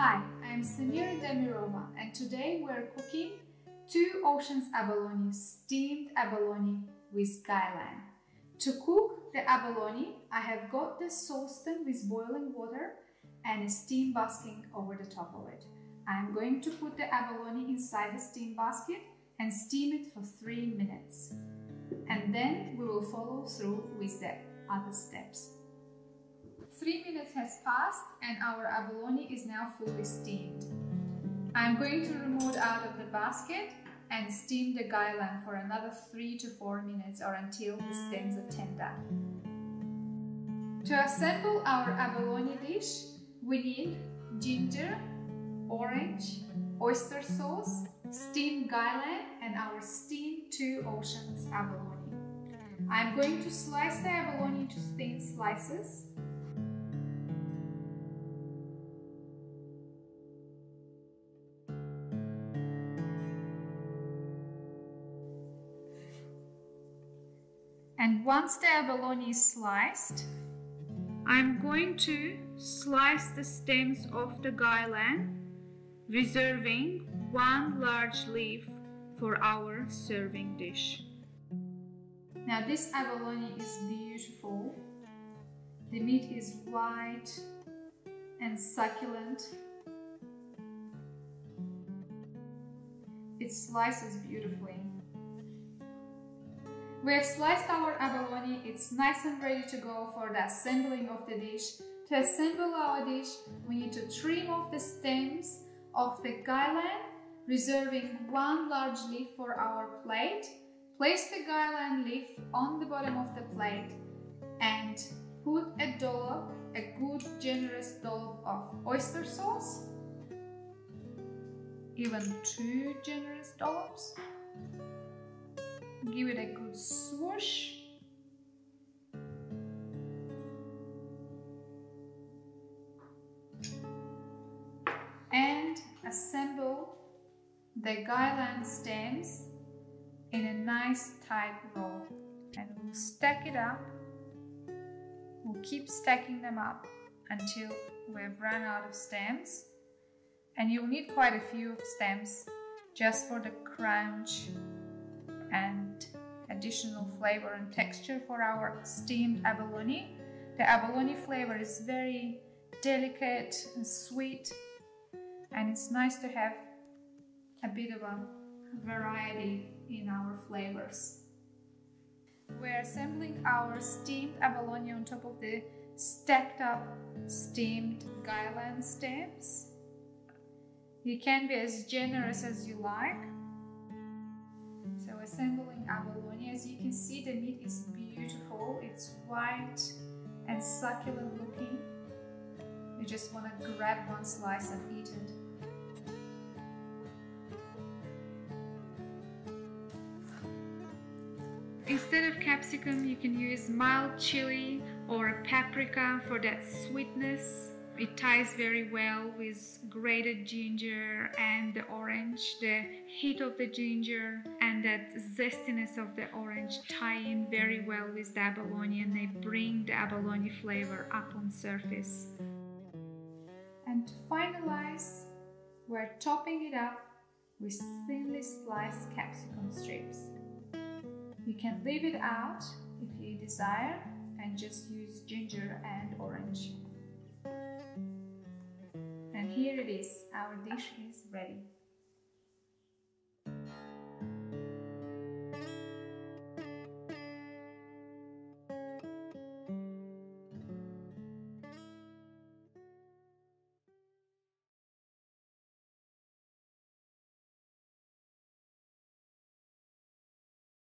Hi, I'm Samira Damirova and today we're cooking 2 oceans abalone, steamed abalone with Gai Lan. To cook the abalone, I have got the saucepan with boiling water and a steam basket over the top of it. I'm going to put the abalone inside the steam basket and steam it for 3 minutes. And then we will follow through with the other steps. 3 minutes has passed and our abalone is now fully steamed. I'm going to remove it out of the basket and steam the Gai Lan for another 3 to 4 minutes or until the stems are tender. To assemble our abalone dish, we need ginger, orange, oyster sauce, steamed Gai Lan and our steamed 2 oceans abalone. I'm going to slice the abalone into thin slices. And once the abalone is sliced, I'm going to slice the stems of the Gai Lan, reserving 1 large leaf for our serving dish. Now this abalone is beautiful. The meat is white and succulent. It slices beautifully. We have sliced our abalone, it's nice and ready to go for the assembling of the dish. To assemble our dish, we need to trim off the stems of the Gai Lan, reserving 1 large leaf for our plate. Place the Gai Lan leaf on the bottom of the plate and put a dollop, a good generous dollop of oyster sauce, even 2 generous dollops. Give it a good swoosh. And assemble the Gai Lan stems in a nice tight roll. And we'll stack it up. We'll keep stacking them up until we've run out of stems. And you'll need quite a few stems just for the crunch and additional flavor and texture for our steamed abalone. The abalone flavor is very delicate and sweet, and it's nice to have a bit of a variety in our flavors. We're assembling our steamed abalone on top of the stacked up steamed Gai Lan stems. You can be as generous as you like. So assembling abalone, as you can see, the meat is beautiful. It's white and succulent looking. You just want to grab 1 slice and eat it. Instead of capsicum, you can use mild chili or paprika for that sweetness. It ties very well with grated ginger and the orange. The heat of the ginger and that zestiness of the orange tie in very well with the abalone, and they bring the abalone flavor up on surface. And to finalize, we're topping it up with thinly sliced capsicum strips. You can leave it out if you desire and just use ginger and orange. And here it is, our dish is ready.